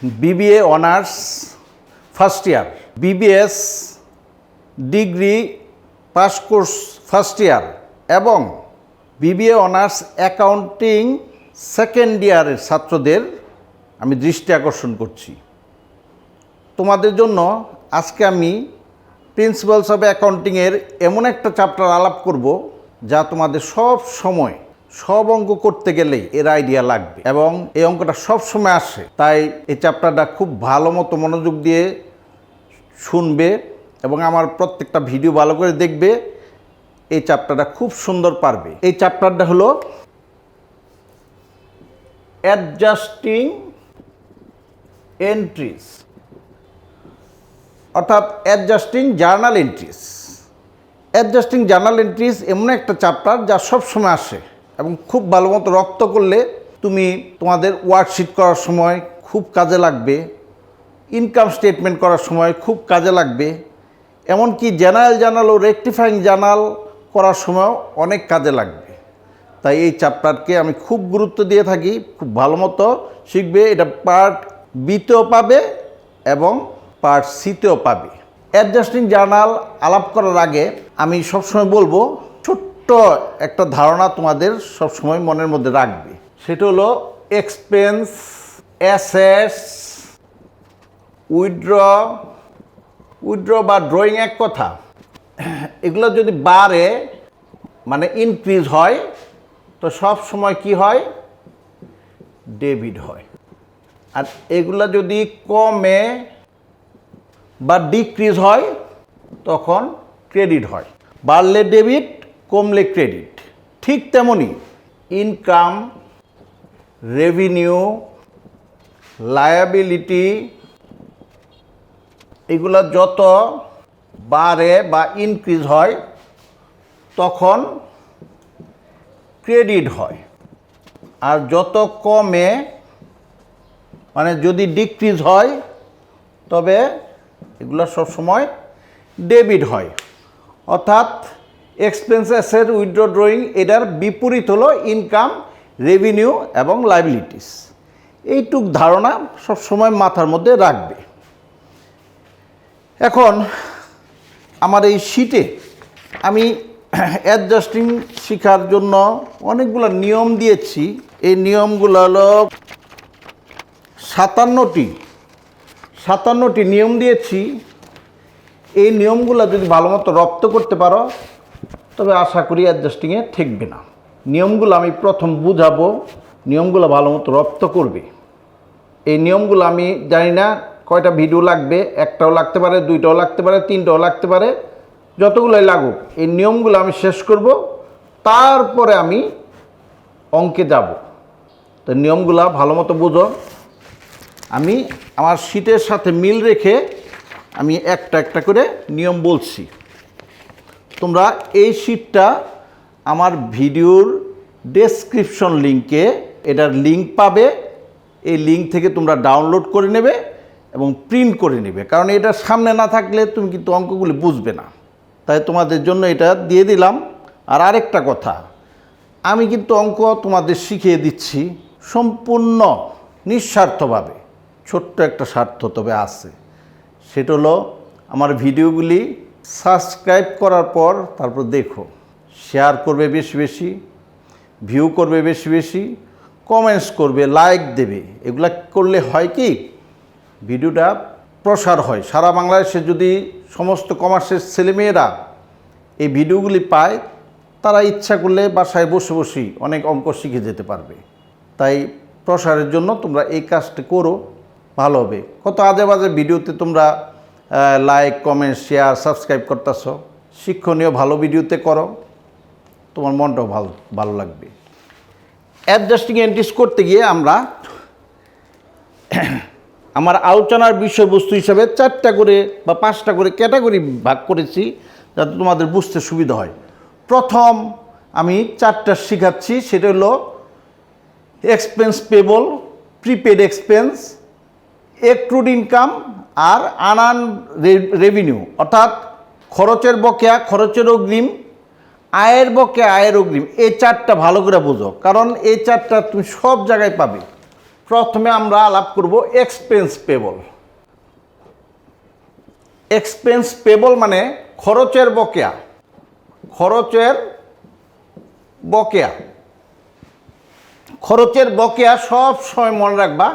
BBA Honours first year, BBS degree pass course first year এবং BBA Honours accounting second ইয়ারের ছাত্রদের আমি দৃষ্টি আকর্ষণ করছি। তোমাদের জন্য আজকে আমি প্রিন্সিপালস অফ অ্যাকাউন্টিংয়ের এমন একটা চ্যাপ্টার আলাপ করব যা তোমাদের সব অঙ্ক করতে গেলেই এর আইডিয়া লাগবে এবং এই অঙ্কটা সব সময় আসে। তাই এই চ্যাপ্টারটা খুব ভালো মতো মনোযোগ দিয়ে শুনবে এবং আমার প্রত্যেকটা ভিডিও ভালো করে দেখবে। এই চ্যাপ্টারটা খুব সুন্দর পারবে। এই চ্যাপ্টারটা হলো অ্যাডজাস্টিং এন্ট্রিজ, অর্থাৎ adjusting journal entries. Adjusting journal entries এমন একটা চ্যাপ্টার যা সবসময় আসে এবং খুব ভালো মতো রপ্ত করলে তুমি তোমাদের ওয়ার্কশিট করার সময় খুব কাজে লাগবে, ইনকাম স্টেটমেন্ট করার সময় খুব কাজে লাগবে, এমনকি জেনারেল ও রেকটিফাইং জার্নাল করার সময়ও অনেক কাজে লাগবে। তাই এই চ্যাপ্টারকে আমি খুব গুরুত্ব দিয়ে থাকি, খুব ভালো মতো শিখবে। এটা পার্ট বিতেও পাবে এবং পার্ট সিতেও পাবে। অ্যাডজাস্টিং জার্নাল আলাপ করার আগে আমি সবসময় বলবো, ছোট্ট একটা ধারণা তোমাদের সবসময় মনের মধ্যে রাখবে। সেটা হলো এক্সপেন্স, অ্যাসেটস, উইথড্র বা ড্রয়িং এক কথা। এগুলো যদি বাড়ে মানে ইনক্রিজ হয় তো সব সময় কি হয়? ডেবিট হয়। আর এগুলো যদি কমে বা ডিক্রিজ হয় তখন ক্রেডিট হয়। বাড়লে ডেবিট, কমলে ক্রেডিট। ঠিক তেমনি ইনকাম, রেভিনিউ, লায়াবিলিটি এগুলো যত বাড়ে বা ইনক্রিজ হয় তখন ক্রেডিট হয়। আর যত কমে মানে যদি ডিক্রিজ হয় তবে এগুলো সবসময় ডেবিট হয়। অর্থাৎ এক্সপেন্সেসের উইথড্র ড্রয়িং এটার বিপরীত হলো ইনকাম, রেভিনিউ এবং লায়াবিলিটিস। এইটুক ধারণা সবসময় মাথার মধ্যে রাখবে। এখন আমার এই শিটে আমি অ্যাডজাস্টিং শেখার জন্য অনেকগুলো নিয়ম দিয়েছি। এই নিয়মগুলো হলো 57টি নিয়ম দিয়েছি। এই নিয়মগুলো যদি ভালো মতো রপ্ত করতে পারো তবে আশা করি অ্যাডজাস্টিংয়ে ঠেকবে না। নিয়মগুলো আমি প্রথম বুঝাবো, নিয়মগুলো ভালো মতো রপ্ত করবে। এই নিয়মগুলো আমি জানি না কয়টা ভিডিও লাগবে, একটাও লাগতে পারে, দুইটাও লাগতে পারে, তিনটাও লাগতে পারে, যতগুলোই লাগুক এই নিয়মগুলো আমি শেষ করব, তারপরে আমি অঙ্কে যাব। তো নিয়মগুলো ভালো মতো বুঝো। আমি আমার শিটের সাথে মিল রেখে আমি একটা একটা করে নিয়ম বলছি। তোমরা এই শিটটা আমার ভিডিওর ডেসক্রিপশন লিঙ্কে এটার লিঙ্ক পাবে। এই লিঙ্ক থেকে তোমরা ডাউনলোড করে নেবে এবং প্রিন্ট করে নেবে, কারণ এটা সামনে না থাকলে তুমি কিন্তু অঙ্কগুলি বুঝবে না। তাই তোমাদের জন্য এটা দিয়ে দিলাম। আর আরেকটা কথা, আমি কিন্তু অঙ্ক তোমাদের শিখিয়ে দিচ্ছি সম্পূর্ণ নিঃস্বার্থভাবে। ছোট্ট একটা স্বার্থ তবে আছে, সেটা হলো আমার ভিডিওগুলি সাবস্ক্রাইব করার পর তারপর দেখো, শেয়ার করবে বেশি বেশি, ভিউ করবে বেশি বেশি, কমেন্টস করবে, লাইক দেবে। এগুলা করলে হয় কি, ভিডিওটা প্রসার হয়। সারা বাংলাদেশে যদি সমস্ত কমার্সের ছেলেমেয়েরা এই ভিডিওগুলি পায়, তারা ইচ্ছা করলে বাসায় বসে বসেই অনেক অঙ্ক শিখে যেতে পারবে। তাই প্রসারের জন্য তোমরা এই কাজটা করো, ভালো হবে। কত আজে বাজে ভিডিওতে তোমরা লাইক, কমেন্ট, শেয়ার, সাবস্ক্রাইব করতেছ। শিক্ষণীয় ভালো ভিডিওতে করো, তোমার মনটাও ভালো লাগবে। অ্যাডজাস্টিং এন্ট্রিজ করতে গিয়ে আমরা আমার আলোচনার বিষয়বস্তু হিসাবে 4টা করে বা 5টা করে ক্যাটাগরি ভাগ করেছি যাতে তোমাদের বুঝতে সুবিধা হয়। প্রথম আমি 4টা শেখাচ্ছি, সেটা হলো expense payable, prepaid expense, accrued income আর আনআর্ন রেভিনিউ, অর্থাৎ খরচের বকেয়া, খরচের অগ্রিম, আয়ের বকেয়া, আয়ের অগ্রিম। এই 4টা ভালো করে বোঝো, কারণ এই 4টা তুমি সব জায়গায় পাবে। প্রথমে আমরা আলাপ করব এক্সপেন্স পেবল। এক্সপেন্স পেবল মানে খরচের বকেয়া। খরচের বকেয়া, খরচের বকেয়া সব সময় মনে রাখবা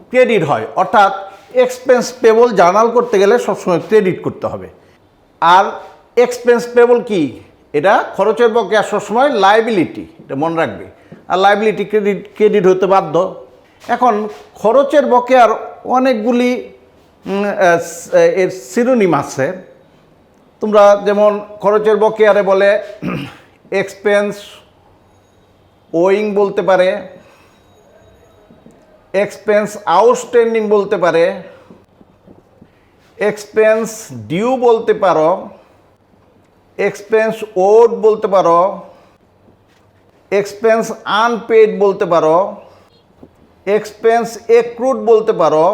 ক্রেডিট হয়, অর্থাৎ এক্সপেন্স পেবল জার্নাল করতে গেলে সবসময় ক্রেডিট করতে হবে। আর এক্সপেন্স পেবল কি? এটা খরচের বকেয়া সবসময় লায়াবিলিটি, এটা মনে রাখবে। আর লায়াবিলিটি ক্রেডিট হতে বাধ্য। এখন খরচের বকেয়ার অনেকগুলি এর সিনোনিম আছে। তোমরা যেমন খরচের বকেয়ারে বলে এক্সপেন্স ওয়িং বলতে পারে, এক্সপেন্স আউটস্ট্যান্ডিং বলতে পারে, এক্সপেন্স ডিউ বলতে পারো, এক্সপেন্স ওড বলতে পারো, এক্সপেন্স আনপেড বলতে পারো, এক্সপেন্স এক্রুড বলতে পারো,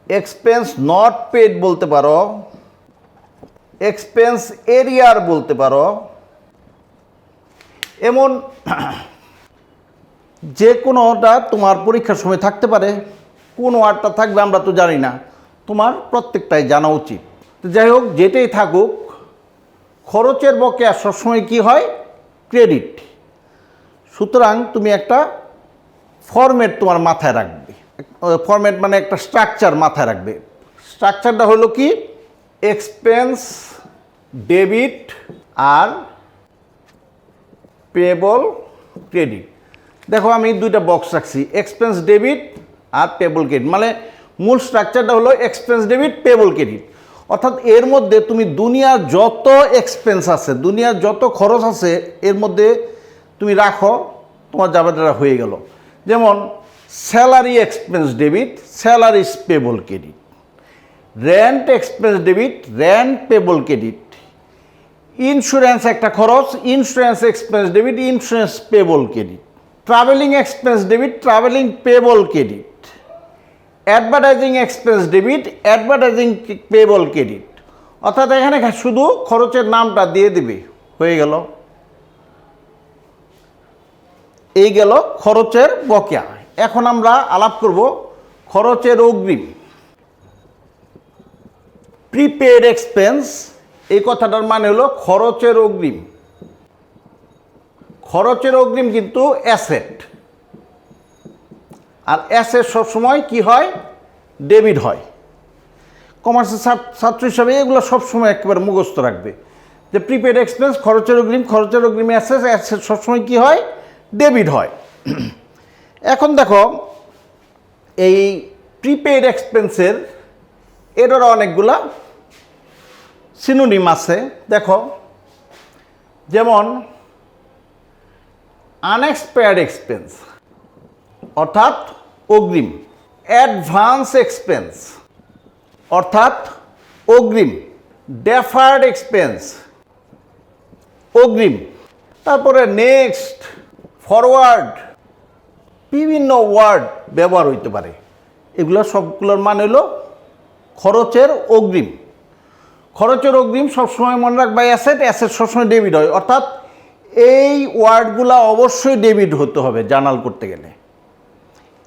এক্সপেন্স নট পেড বলতে পারো, এক্সপেন্স এরিয়ার বলতে পারো। এমন যে কোনোটা তোমার পরীক্ষার সময় থাকতে পারে। কোন ওয়ার্ডটা থাকবে আমরা তো জানি না, তোমার প্রত্যেকটাই জানা উচিত। তো যাই হোক, যেটাই থাকুক, খরচের বকেয়া সবসময় কি হয়? ক্রেডিট। সুতরাং তুমি একটা ফরম্যাট তোমার মাথায় রাখবে। ফরম্যাট মানে একটা স্ট্রাকচার মাথায় রাখবে। স্ট্রাকচারটা হলো কি? এক্সপেন্স, ডেবিট আর পেবল, ক্রেডিট। দেখো আমি দুইটা বক্স রাখছি, এক্সপেন্স ডেবিট আর পেবল ক্রেডিট। মানে মূল স্ট্রাকচারটা হলো এক্সপেন্স ডেবিট, পেবল ক্রেডিট। অর্থাৎ এর মধ্যে তুমি দুনিয়ার যত এক্সপেন্স আছে, দুনিয়ার যত খরচ আছে, এর মধ্যে তুমি রাখো, তোমার জাবেদাটা হয়ে গেল। যেমন salary expense debit, salary payable credit. Rent expense debit, rent payable credit. Insurance একটা খরচ, insurance expense debit, insurance payable credit. Travelling expense debit, travelling payable credit. Advertising expense debit, advertising payable credit. অর্থাৎ এখানে শুধু খরচের নামটা দিয়ে দিবে, হয়ে গেল। এই গেল খরচের বকেয়া। এখন আমরা আলাপ করব খরচের অগ্রিম। প্রিপেড এক্সপেন্স, এই কথাটার মানে হলো খরচের অগ্রিম। খরচের অগ্রিম কিন্তু অ্যাসেট, আর অ্যাসেট সবসময় কি হয়? ডেবিট হয়। কমার্সের ছাত্র হিসাবে এগুলো সবসময় একেবারে মুখস্থ রাখবে যে প্রিপেড এক্সপেন্স, খরচের অগ্রিম, খরচের অগ্রিম অ্যাসেট, অ্যাসেট সবসময় কি হয়? ডেবিট হয়। এখন দেখো এই প্রিপেড এক্সপেন্সের এটারও অনেকগুলা সিনোনিম আছে। দেখো যেমন আনএক্সপায়ার্ড এক্সপেন্স অর্থাৎ অগ্রিম, অ্যাডভান্স এক্সপেন্স অর্থাৎ অগ্রিম, ডেফার্ড এক্সপেন্স অগ্রিম। তারপরে নেক্সট, ফরওয়ার্ড, বিভিন্ন ওয়ার্ড ব্যবহার হইতে পারে। এগুলো সবগুলোর মানে হলো খরচের অগ্রিম। খরচের অগ্রিম সবসময় মনে রাখবা অ্যাসেট, অ্যাসেট সবসময় ডেবিট হয়। অর্থাৎ এই ওয়ার্ডগুলো অবশ্যই ডেবিট হতে হবে জার্নাল করতে গেলে।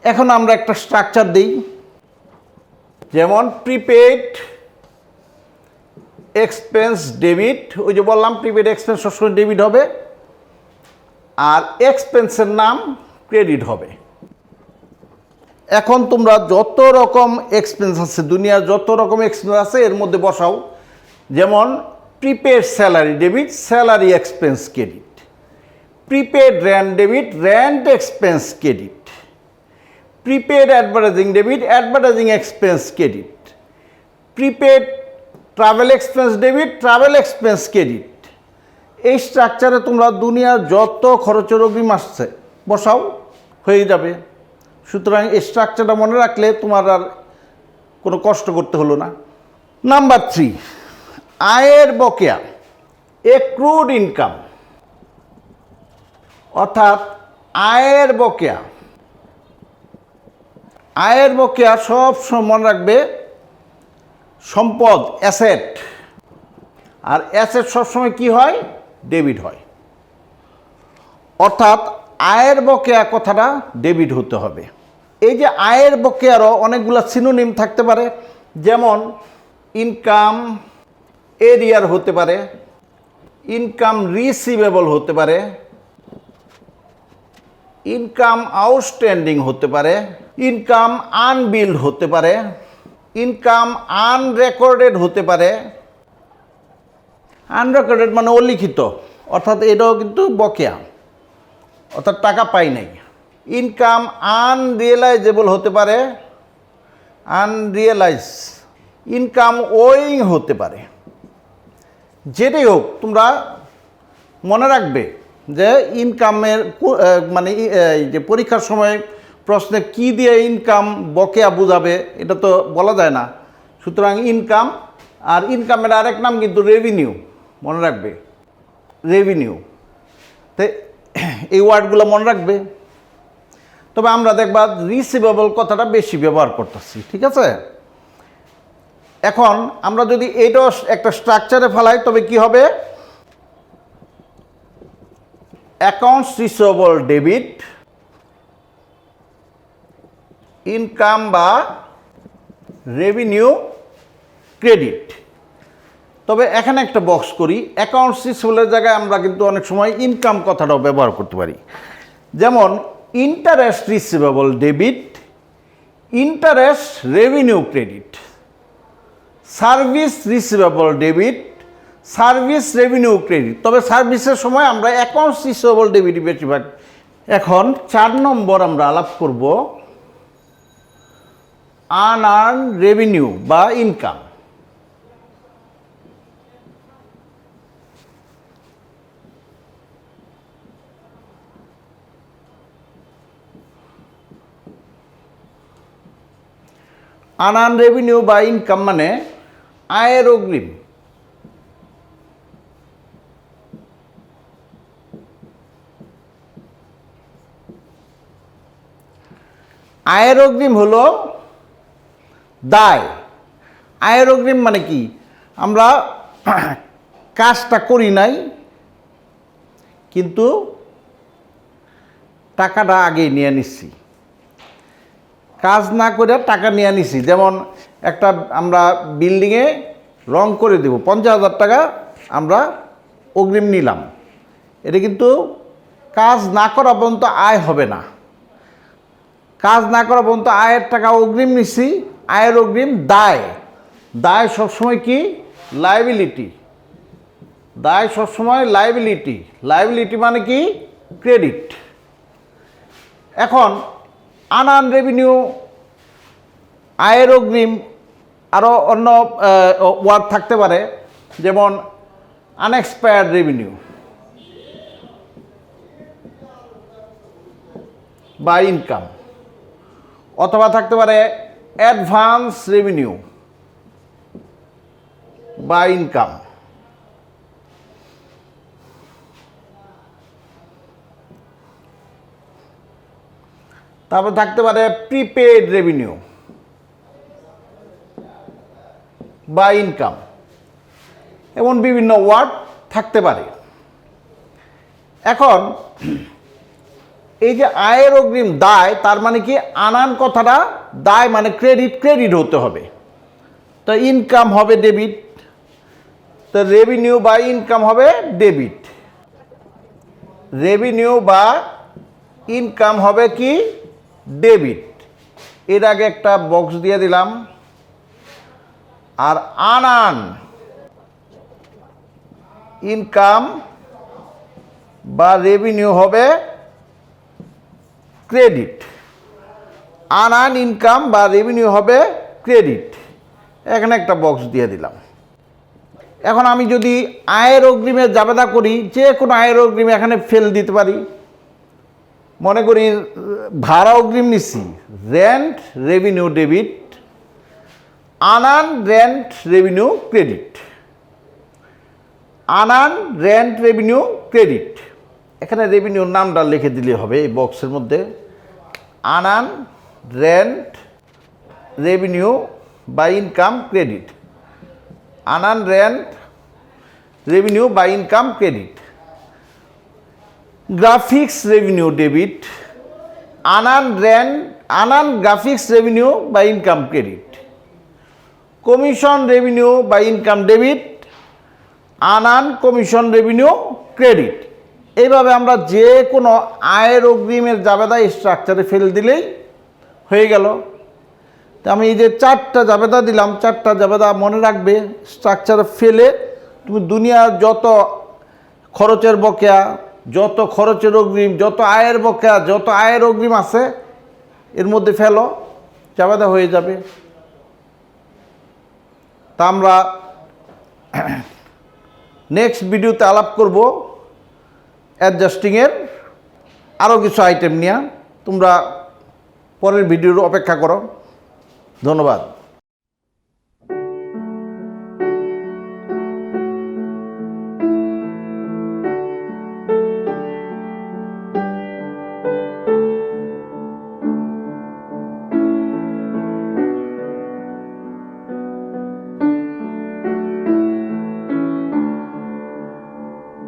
এখন আমরা একটা স্ট্রাকচার দিই, যেমন প্রিপেড এক্সপেন্স ডেবিট। ওই যে বললাম প্রিপেড এক্সপেন্স সবসময় ডেবিট হবে, আর এক্সপেন্সের নাম ক্রেডিট হবে। এখন তোমরা যত রকম এক্সপেন্স আছে, দুনিয়ার যত রকম এক্সপেন্স আছে এর মধ্যে বসাও। যেমন prepaid salary debit, salary expense credit. Prepaid rent debit, rent expense credit. Prepaid advertising debit, advertising expense credit. Prepaid travel expense debit, travel expense credit. এই স্ট্রাকচারে তোমরা দুনিয়ার যত খরচের অগ্রিম আসছে বসাও, হয়ে যাবে। সুতরাং এই স্ট্রাকচারটা মনে রাখলে তোমার আর কোনো কষ্ট করতে হলো না। নাম্বার 3, আয়ের বকেয়া, অ্যাক্রুড ইনকাম অর্থাৎ আয়ের বকেয়া। আয়ের বকেয়া সব সময় মনে রাখবে সম্পদ, অ্যাসেট। আর অ্যাসেট সবসময় কি হয়? ডেবিট হয়। অর্থাৎ আয়ের বকেয়া কথাটা ডেবিট হতে হবে। এই যে আয়ের বকেয়ারও অনেকগুলো সিনোনিম থাকতে পারে, যেমন ইনকাম এরিয়ার হতে পারে, ইনকাম রিসিভেবল হতে পারে, ইনকাম আউটস্ট্যান্ডিং হতে পারে, ইনকাম আনবিল্ড হতে পারে, ইনকাম আনরেকর্ডেড হতে পারে। আনরেকর্ডেড মানে অলিখিত, অর্থাৎ এটাও কিন্তু বকেয়া, অর্থাৎ টাকা পাই নাই। ইনকাম আনরিয়েলাইজেবল হতে পারে, আনরিয়েলাইজ। ইনকাম ওয়িং হতে পারে। যেটাই হোক, তোমরা মনে রাখবে যে ইনকামের মানে এই যে পরীক্ষার সময় প্রশ্নে কি দিয়ে ইনকাম বকেয়া বোঝাবে এটা তো বলা যায় না। সুতরাং ইনকাম, আর ইনকামের আরেক নাম কিন্তু রেভিনিউ, মনে রাখবে, রেভিনিউ। তো এই ওয়ার্ডগুলো মনে রাখবে। তবে আমরা দেখবা রিসিভেবল কথাটা বেশি ব্যবহার করতেছি, ঠিক আছে? এখন আমরা যদি এইটাও একটা স্ট্রাকচারে ফেলাই তবে কি হবে? অ্যাকাউন্টস রিসিভেবল ডেবিট, ইনকাম বা রেভিনিউ ক্রেডিট। তবে এখানে একটা বক্স করি, অ্যাকাউন্টস রিসিভেবলের জায়গায় আমরা কিন্তু অনেক সময় ইনকাম কথাটাও ব্যবহার করতে পারি। যেমন interest receivable debit, interest revenue credit, service receivable debit, service revenue credit. তবে সার্ভিসের সময় আমরা অ্যাকাউন্টস রিসিভেবল ডেবিট বেশিরভাগ। এখন 4 নম্বর আমরা আলাপ করব আনআর্ন রেভিনিউ বা ইনকাম। আনআর্ন রেভিনিউ বা ইনকাম মানে আয়ের অগ্রিম। আয়ের অগ্রিম হলো দায়। আয়ের অগ্রিম মানে কি? আমরা কাজটা করি নাই, কিন্তু টাকাটা আগেই নিয়ে নিচ্ছি। কাজ না করে টাকা নিয়ে নিছি। যেমন একটা আমরা বিল্ডিংয়ে রং করে দেব, 50,000 টাকা আমরা অগ্রিম নিলাম। এটা কিন্তু কাজ না করা পর্যন্ত আয় হবে না। কাজ না করা পর্যন্ত আয়ের টাকা অগ্রিম নিছি। আয়ের অগ্রিম দায়। দায় সবসময় কি? লায়াবিলিটি। দায় সবসময় লায়াবিলিটি। লায়াবিলিটি মানে কি? ক্রেডিট। এখন আনআর্ন রেভিনিউ, আয়ের অগ্রিম, আরও অন্য ওয়ার্ড থাকতে পারে, যেমন আনএক্সপায়ার্ড রেভিনিউ বা ইনকাম, অথবা থাকতে পারে অ্যাডভান্স রেভিনিউ বা ইনকাম। তারপর থাকতে পারে প্রিপেড রেভিনিউ বা ইনকাম। এমন বিভিন্ন ওয়ার্ড থাকতে পারে। এখন এই যে আয়ের অগ্রিম দায়, তার মানে কি? আনআর্ন কথাটা দায় মানে ক্রেডিট, ক্রেডিট হতে হবে। তো ইনকাম হবে ডেবিট, তো রেভিনিউ বা ইনকাম হবে ডেবিট। রেভিনিউ বা ইনকাম হবে কি? ডেবিট। এর আগে একটা বক্স দিয়ে দিলাম। আর আনআর্ন ইনকাম বা রেভিনিউ হবে ক্রেডিট। আনআর্ন ইনকাম বা রেভিনিউ হবে ক্রেডিট। এখানে একটা বক্স দিয়ে দিলাম। এখন আমি যদি আয়ের অগ্রিমের জাবেদা করি, যে কোনো আয়ের অগ্রিম এখানে ফেল দিতে পারি। মনে করি ভাড়া অগ্রিম নিচ্ছি, rent revenue debit, unearned rent revenue credit. Unearned rent revenue credit. এখানে রেভিনিউর নামটা লিখে দিলে হবে এই বক্সের মধ্যে। আনআর্ন রেন্ট রেভিনিউ বা income credit. Unearned rent revenue বা income credit. Graphics revenue debit, আনান গ্রাফিক্স রেভিনিউ বা ইনকাম ক্রেডিট, কমিশন রেভিনিউ বা ইনকাম ডেবিট, আনান কমিশন রেভিনিউ ক্রেডিট। এইভাবে আমরা যে কোনো আয়ের অগ্রিমের জাবেদা স্ট্রাকচারে ফেল দিলেই হয়ে গেল। তো আমি এই যে 4টা জাবেদা দিলাম, 4টা জাবেদা মনে রাখবে, স্ট্রাকচারে ফেলে তুমি দুনিয়ার যত খরচের বকেয়া, যত খরচের অগ্রিম, যত আয়ের বকেয়া, যত আয়ের অগ্রিম আছে এর মধ্যে ফেলো, জাবেদা হয়ে যাবে। তা আমরা নেক্সট ভিডিওতে আলাপ করব অ্যাডজাস্টিংয়ের আরও কিছু আইটেম নিয়ে। তোমরা পরের ভিডিওর অপেক্ষা করো। ধন্যবাদ।